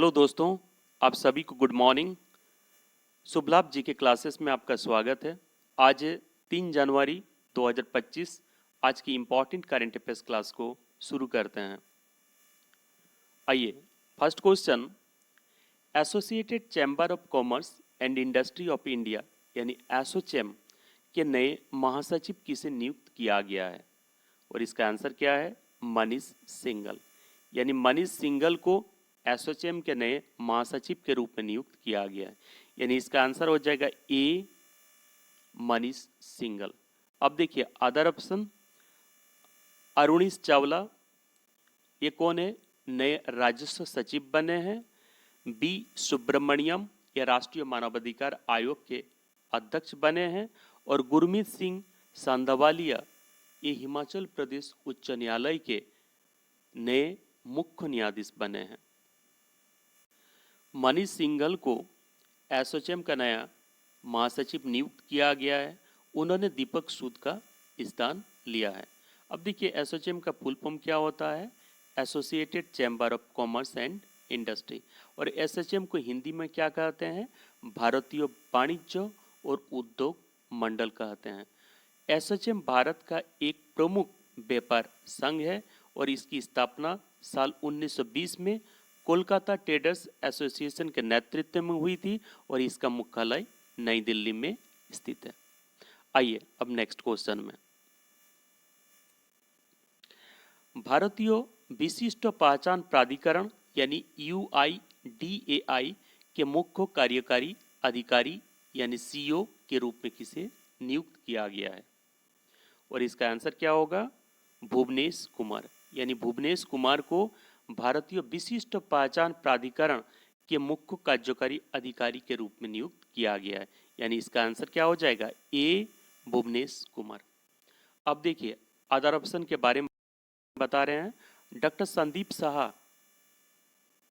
Hello दोस्तों, आप सभी को गुड मॉर्निंग। शुभ लाभ जी के क्लासेस में आपका स्वागत है। आज 3 जनवरी 2025। आज की इम्पॉर्टेंट करंट अफेयर्स क्लास को शुरू करते हैं। आइए, first question, associated chamber of commerce and industry of India यानी एसोचैम के नए महासचिव किसे नियुक्त किया गया है? और इसका आंसर क्या है? मनीष सिंघल। यानी मनीष सिंघल को एसोचैम के नए महासचिव के रूप में नियुक्त किया गया है। यानी इसका आंसर हो जाएगा ए, मनीष सिंघल। अब देखिए अदर ऑप्शन, अरुणीश चावला, ये कौन है? नए राजस्व सचिव बने हैं। बी सुब्रमण्यम, ये राष्ट्रीय मानवाधिकार आयोग के अध्यक्ष बने हैं। और गुरमीत सिंह सांधावालिया, ये हिमाचल प्रदेश उच्च न्यायालय के नए मुख्य न्यायाधीश बने हैं। मनीष सिंघल को एसोचैम का नया महासचिव नियुक्त किया गया है। उन्होंने दीपक सूद का स्थान लिया है। अब देखिए एसोचैम का फुल फॉर्म क्या होता है? Associated chamber of commerce and industry. और एसोचैम को हिंदी में क्या कहते हैं? भारतीय वाणिज्य और उद्योग मंडल कहते हैं। एसोचैम भारत का एक प्रमुख व्यापार संघ है और इसकी स्थापना साल 1920 में कोलकाता ट्रेडर्स एसोसिएशन के नेतृत्व में हुई थी और इसका मुख्यालय नई दिल्ली में स्थित है। आइए अब नेक्स्ट क्वेश्चन में, भारतीय विशिष्ट पहचान प्राधिकरण यानी UIDAI के मुख्य कार्यकारी अधिकारी यानी CEO के रूप में किसे नियुक्त किया गया है? और इसका आंसर क्या होगा? भुवनेश कुमार। यानी भुवनेश कुमार को भारतीय विशिष्ट पहचान प्राधिकरण के मुख्य कार्यकारी अधिकारी के रूप में नियुक्त किया गया है। यानी इसका आंसर क्या हो जाएगा? ए, भुवनेश कुमार। अब देखिए अदर ऑप्शन के बारे में बता रहे हैं। डॉक्टर संदीप साहा,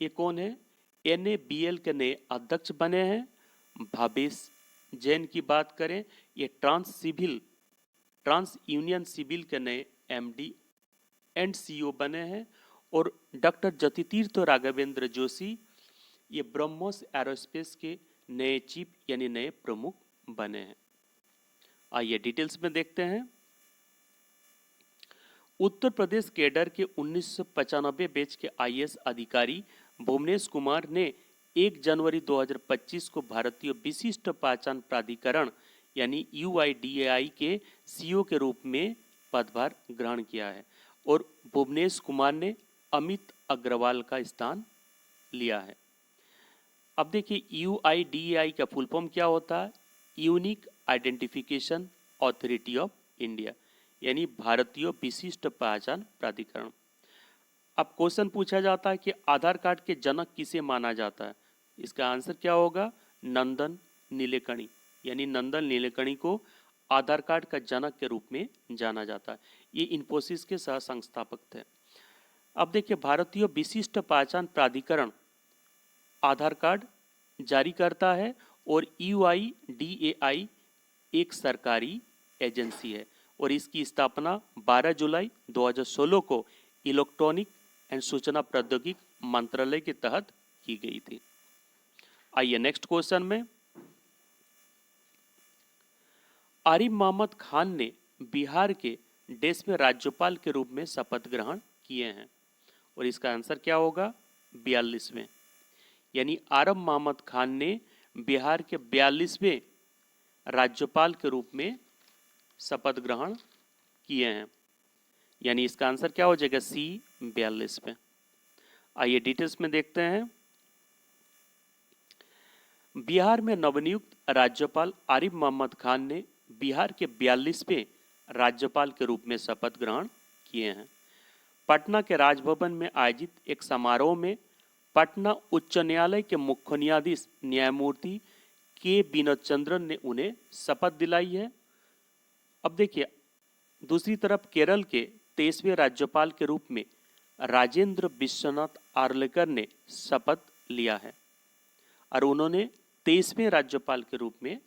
ये कौन है? NABL के नए अध्यक्ष बने हैं। भावेश जैन की बात करें, ये ट्रांस यूनियन सिविल के नए MD एंड CEO बने हैं। और डॉक्टर ज्योतितीर्थ राघवेंद्र जोशी, ये ब्रह्मोस एरोस्पेस के नए चीफ यानी नए प्रमुख बने हैं। आइए डिटेल्स में देखते हैं। उत्तर प्रदेश कैडर के 1995 बैच के IAS अधिकारी भुवनेश कुमार ने 1 जनवरी 2025 को भारतीय विशिष्ट पहचान प्राधिकरण यानी UIDAI के CEO के रूप में पदभार ग्रहण किया है। और भुवनेश कुमार ने अमित अग्रवाल का स्थान लिया है। अब देखिए UIDAI का फुल फॉर्म क्या होता है? Unique identification authority of India, यानी भारतीय विशिष्ट पहचान प्राधिकरण। अब क्वेश्चन पूछा जाता है कि आधार कार्ड के जनक किसे माना जाता है? इसका आंसर क्या होगा? नंदन नीलेकणी। यानी नंदन नीलेकणी को आधार कार्ड का जनक के रूप में जाना जाता है। ये इन्फोसिस के सह संस्थापक थे। अब देखिए भारतीय विशिष्ट पहचान प्राधिकरण आधार कार्ड जारी करता है और UIDAI एक सरकारी एजेंसी है और इसकी स्थापना 12 जुलाई 2016 को इलेक्ट्रॉनिक एंड सूचना प्रौद्योगिकी मंत्रालय के तहत की गई थी। आइए नेक्स्ट क्वेश्चन में, आरिफ मोहम्मद खान ने बिहार के देश में राज्यपाल के रूप में शपथ ग्रहण किए हैं और इसका आंसर क्या होगा? 42वें। यानी आरिफ मोहम्मद खान ने बिहार के 42वें राज्यपाल के रूप में शपथ ग्रहण किए हैं। यानी इसका आंसर क्या हो जाएगा? C, 42वें। आइए डिटेल्स में देखते हैं। बिहार में नवनियुक्त राज्यपाल आरिफ मोहम्मद खान ने बिहार के 42वें राज्यपाल के रूप में शपथ ग्रहण किए हैं। पटना के राजभवन में आयोजित एक समारोह में पटना उच्च न्यायालय के मुख्य न्यायाधीश न्यायमूर्ति के विनोद चंद्रन ने उन्हें शपथ दिलाई है। अब देखिए दूसरी तरफ केरल के 23वें राज्यपाल के रूप में राजेंद्र विश्वनाथ आर्लेकर ने शपथ लिया है और उन्होंने 23वें राज्यपाल के रूप में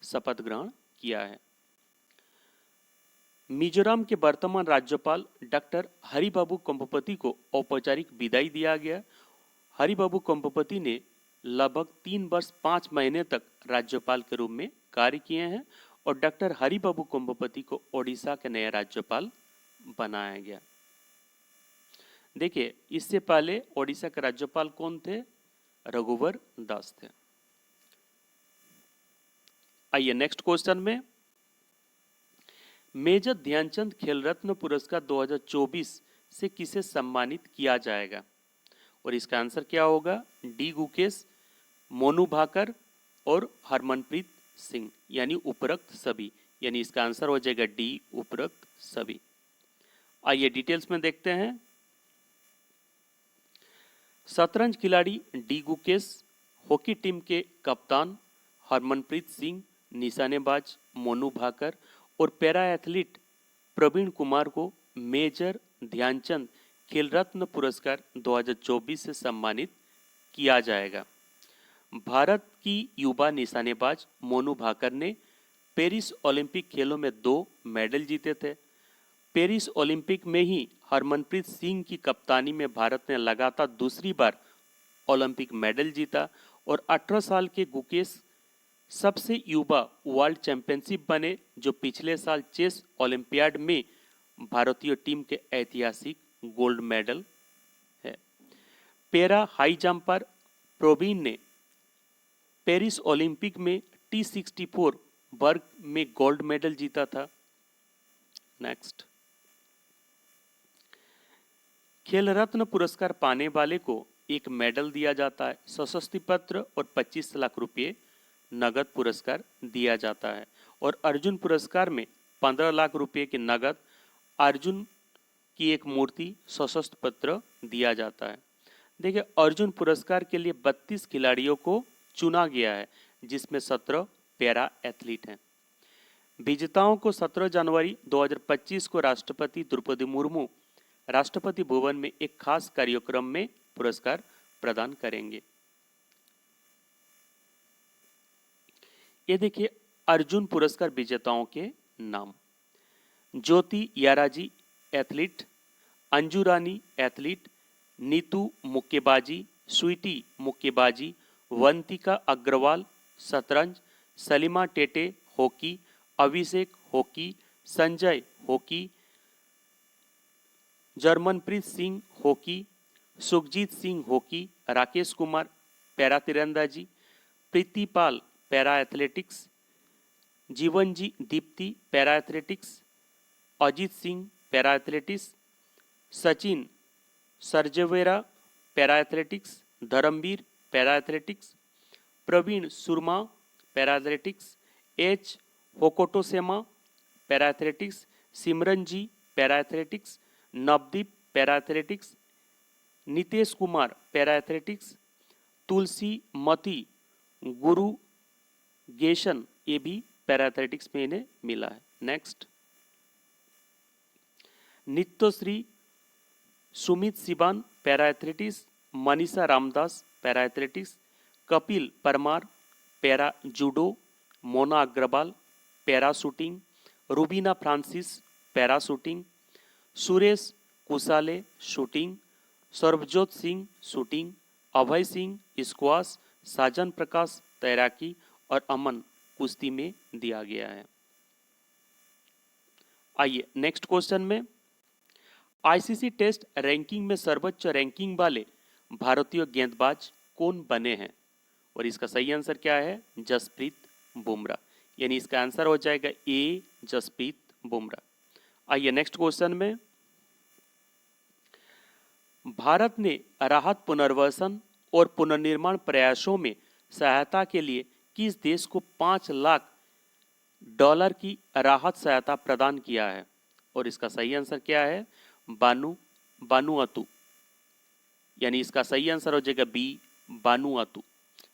शपथ ग्रहण किया है। मिजोरम के वर्तमान राज्यपाल डॉक्टर हरिबाबू कंबोपति को औपचारिक विदाई दिया गया। हरिबाबू कंबोपति ने लगभग 3 वर्ष 5 महीने तक राज्यपाल के रूप में कार्य किए हैं और डॉक्टर हरिबाबू कंबोपति को ओडिशा के नए राज्यपाल बनाया गया। देखिए, इससे पहले ओडिशा के राज्यपाल कौन थे? रघुवर दास थे। आइए नेक्स्ट क्वेश्चन में, मेजर ध्यानचंद खेल रत्न पुरस्कार 2024 से किसे सम्मानित किया जाएगा? और इसका आंसर क्या होगा? डी गुकेश, मोनू भाकर और हरमनप्रीत सिंह, यानी उपरोक्त सभी। यानी इसका आंसर हो जाएगा डी, उपरोक्त सभी। आइए डिटेल्स में देखते हैं। शतरंज खिलाड़ी डी गुकेश, हॉकी टीम के कप्तान हरमनप्रीत सिंह, निशानेबाज मोनू भाकर और पैरा एथलीट प्रवीण कुमार को मेजर ध्यानचंद खेल रत्न पुरस्कार 2024 से सम्मानित किया जाएगा। भारत की युवा निशानेबाज मोनू भाकर ने पेरिस ओलंपिक खेलों में 2 मेडल जीते थे। पेरिस ओलंपिक में ही हरमनप्रीत सिंह की कप्तानी में भारत ने लगातार दूसरी बार ओलंपिक मेडल जीता और 18 साल के गुकेश सबसे युवा वर्ल्ड चैंपियनशिप बने, जो पिछले साल चेस ओलंपियाड में भारतीय टीम के ऐतिहासिक गोल्ड मेडल है। पैरा हाई जंपर प्रवीण ने पेरिस ओलंपिक में T64 वर्ग में गोल्ड मेडल जीता था। नेक्स्ट, खेल रत्न पुरस्कार पाने वाले को एक मेडल दिया जाता है, सशस्त्र पत्र और 25 लाख रुपए नगद पुरस्कार दिया जाता है और अर्जुन पुरस्कार में 15 लाख रुपए की नगद, अर्जुन की एक मूर्ति, सशस्त्र पत्र दिया जाता है। देखिए, अर्जुन पुरस्कार के लिए 32 खिलाड़ियों को चुना गया है, जिसमें 17 पैरा एथलीट हैं। विजेताओं को 17 जनवरी 2025 को राष्ट्रपति द्रौपदी मुर्मू राष्ट्रपति भवन में एक खास कार्यक्रम में पुरस्कार प्रदान करेंगे। ये देखिए अर्जुन पुरस्कार विजेताओं के नाम: ज्योति याराजी एथलीट, अंजू रानी एथलीट, नीतू मुक्केबाजी, स्वीटी मुक्केबाजी, वंतिका अग्रवाल शतरंज, Salima Tete hockey, Abhishek hockey, Sanjay hockey, Jarmanpreet Singh hockey, Sukhjeet Singh hockey, Rakesh Kumar para तीरंदाजी, Preetipal para athletics, Jeevanji Deepthi para athletics, Ajeet Singh para athletics, Sachin Sarjerao para athletics, Dharambir para athletics, Praveen Soorma para athletics, H Hokato Sema para athletics, Simran ji para athletics, Navdeep para athletics, Nitesh Kumar para athletics, तुलसी मती गुरु गेशन, ये भी पैरा एथलेटिक्स में इन्हें मिला है। Next, Nityashree Sumit Sivan para athletics, Manisha Ramdas para athletics, Kapil Parmar para judo, Mona Agarwal para shooting, Rubina Francis para shooting, Suresh Kusale shooting, Sarabjot Singh shooting, Abhay Singh squash, Sajan Prakash तैराकी और अमन कुश्ती में दिया गया है। आइए नेक्स्ट क्वेश्चन में, आईसीसी टेस्ट रैंकिंग में सर्वोच्च रैंकिंग वाले भारतीय गेंदबाज कौन बने हैं? और इसका सही आंसर क्या है? जसप्रीत बुमराह, यानी इसका आंसर हो जाएगा ए, जसप्रीत बुमराह। आइए नेक्स्ट क्वेश्चन में, भारत ने राहत पुनर्वासन और पुनर्निर्माण प्रयासों में सहायता के लिए किस देश को $5 लाख की राहत सहायता प्रदान किया है? और इसका सही आंसर क्या है? बानुअतु, यानी इसका सही आंसर हो जाएगा बी, बानुअतु।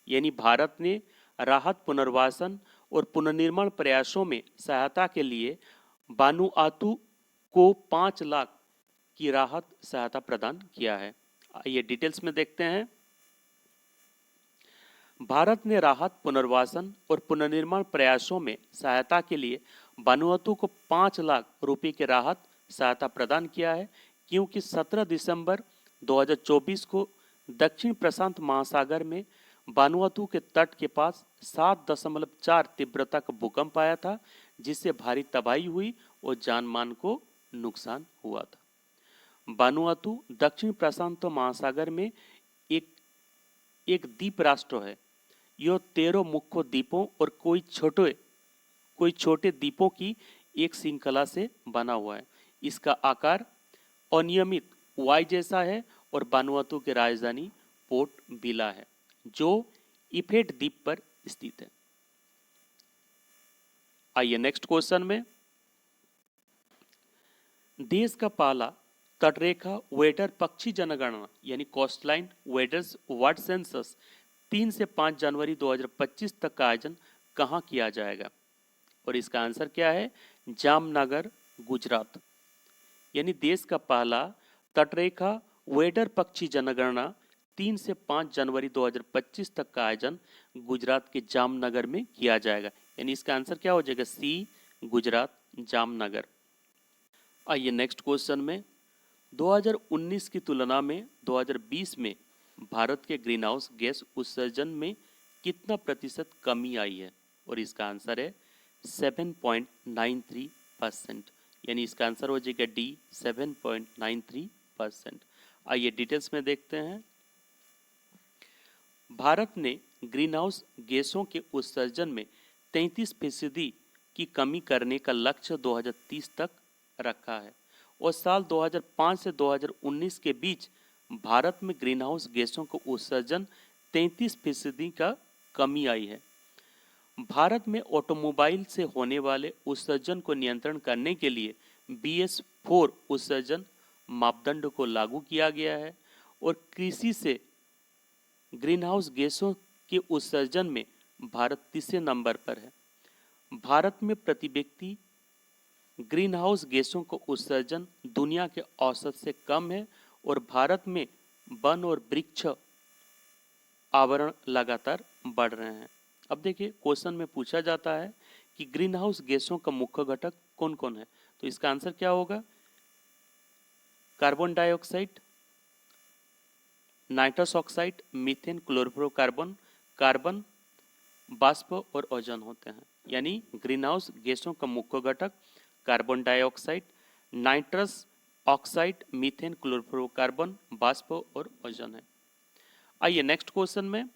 यानी भारत ने राहत पुनर्वासन और पुनर्निर्माण प्रयासों में सहायता के लिए बानुअतु को 5 लाख की राहत सहायता प्रदान किया है। आइए डिटेल्स में देखते हैं। भारत ने राहत पुनर्वासन और पुनर्निर्माण प्रयासों में सहायता के लिए बानुअतु को 5 लाख रुपए की राहत सहायता प्रदान किया है, क्योंकि 17 दिसंबर 2024 को दक्षिण प्रशांत महासागर में वानुआतू के तट के पास 7.4 तीव्रता का भूकंप आया था, जिससे भारी तबाही हुई और जानमाल को नुकसान हुआ था। वानुआतू दक्षिण प्रशांत महासागर में एक एक द्वीप राष्ट्र है। यह 13 मुख्य द्वीपों और कोई छोटे द्वीपों की एक श्रृंखला से बना हुआ है। इसका आकार अनियमित वाई जैसा है और वानुआतू की राजधानी पोर्ट विला है, जो इफेट द्वीप पर स्थित है। आइए नेक्स्ट क्वेश्चन में, देश का पहला तटरेखा वेदर पक्षी जनगणना यानी कोस्टलाइन वेदर्स वर्ल्ड सेंसस 3 से 5 जनवरी 2025 तक का आयोजन कहां किया जाएगा? और इसका आंसर क्या है? जामनगर, गुजरात। यानी देश का पहला तटरेखा वेदर पक्षी जनगणना 3 से 5 जनवरी 2025 तक का आयोजन गुजरात के जामनगर में किया जाएगा। यानी इसका आंसर क्या हो जाएगा? सी, गुजरात, जामनगर। आइए नेक्स्ट क्वेश्चन में, 2019 की तुलना में 2020 में भारत के ग्रीन हाउस गैस उत्सर्जन में कितना प्रतिशत कमी आई है? और इसका आंसर है 7.93%। यानी इसका आंसर हो जाएगा डी, 7.93%। आइए डिटेल्स में देखते हैं। भारत ने ग्रीन हाउस गैसों के उत्सर्जन में 33% की कमी करने का लक्ष्य 2030 तक रखा है और साल 2005 से 2019 के बीच भारत में ग्रीन हाउस गैसों का उत्सर्जन 33% का कमी आई है। भारत में ऑटोमोबाइल से होने वाले उत्सर्जन को नियंत्रण करने के लिए BS4 उत्सर्जन मापदंड को लागू किया गया है और कृषि से ग्रीन हाउस गैसों के उत्सर्जन में भारत तीसरे नंबर पर है। भारत में प्रति व्यक्ति ग्रीन हाउस गैसों का उत्सर्जन दुनिया के औसत से कम है और भारत में वन और वृक्ष आवरण लगातार बढ़ रहे हैं। अब देखिए क्वेश्चन में पूछा जाता है कि ग्रीन हाउस गैसों का मुख्य घटक कौन कौन है? तो इसका आंसर क्या होगा? Carbon dioxide, nitrous oxide, methane, chlorofluorocarbon, carbon वाष्प और ओजोन होते हैं। यानी ग्रीन हाउस गैसों का मुख्य घटक carbon dioxide, nitrous oxide, methane, chlorofluorocarbon, वाष्प और ओजोन है। आइए नेक्स्ट क्वेश्चन में,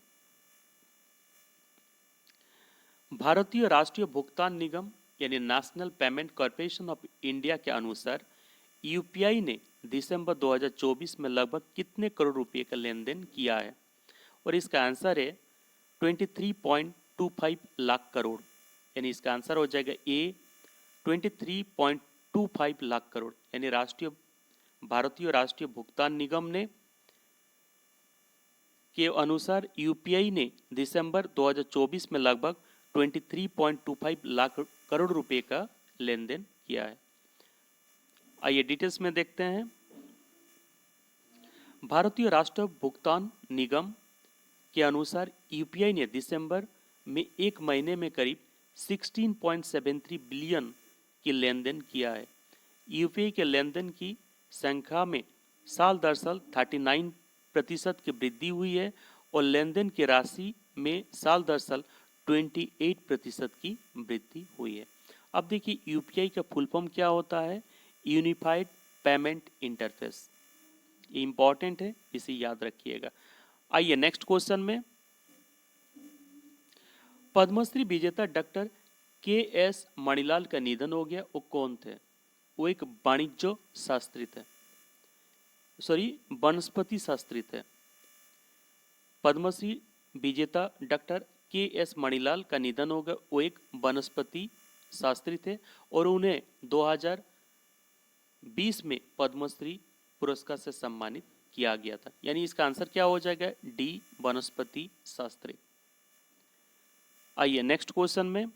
भारतीय राष्ट्रीय भुगतान निगम यानी national payment corporation of India के अनुसार यूपीआई ने दिसंबर 2024 में लगभग कितने करोड़ रुपए का लेन देन किया है? और इसका आंसर है 23.25 लाख करोड़। यानी इसका आंसर हो जाएगा ए, 23.25 लाख करोड़। यानी भारतीय राष्ट्रीय भुगतान निगम ने के अनुसार यूपीआई ने दिसंबर 2024 में लगभग 23.25 लाख करोड़ रुपए का लेन देन किया है। आइए डिटेल्स में देखते हैं। भारतीय राष्ट्रीय भुगतान निगम के अनुसार यूपीआई ने दिसंबर में एक महीने में करीब 16.73 बिलियन की लेन देन किया है। यूपीआई के लेन देन की संख्या में साल दर साल 39% की वृद्धि हुई है और लेन देन की राशि में साल दर साल 28% की वृद्धि हुई है। अब देखिए यूपीआई का फुल फॉर्म क्या होता है? Unified payment interface. इंपॉर्टेंट है, इसे याद रखिएगा। आइए नेक्स्ट क्वेश्चन में, पद्मश्री विजेता डॉक्टर KS मणिलाल का निधन हो गया। वो कौन थे? वो एक वाणिज्य शास्त्री थे, वनस्पति शास्त्री थे। पद्मश्री विजेता डॉक्टर KS मणिलाल का निधन हो गया। वो एक वनस्पति शास्त्री थे और उन्हें 2020 में पद्मश्री पुरस्कार से सम्मानित किया गया था। यानी इसका आंसर क्या हो जाएगा? डी, वनस्पति शास्त्री। आइए नेक्स्ट क्वेश्चन में,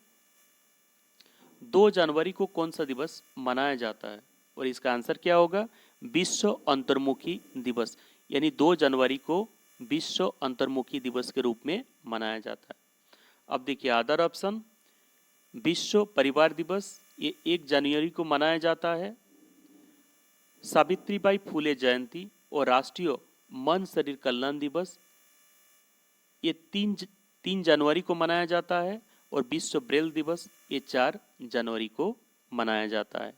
2 जनवरी को कौन सा दिवस मनाया जाता है? और इसका आंसर क्या होगा? विश्व अंतर्मुखी दिवस। यानी 2 जनवरी को विश्व अंतर्मुखी दिवस के रूप में मनाया जाता है। अब देखिए अदर ऑप्शन, विश्व परिवार दिवस, ये 1 जनवरी को मनाया जाता है। सावित्रीबाई फुले जयंती और राष्ट्रीय मन शरीर कल्याण दिवस ये 3 जनवरी को मनाया जाता है और विश्व ब्रेल दिवस ये 4 जनवरी को मनाया जाता है।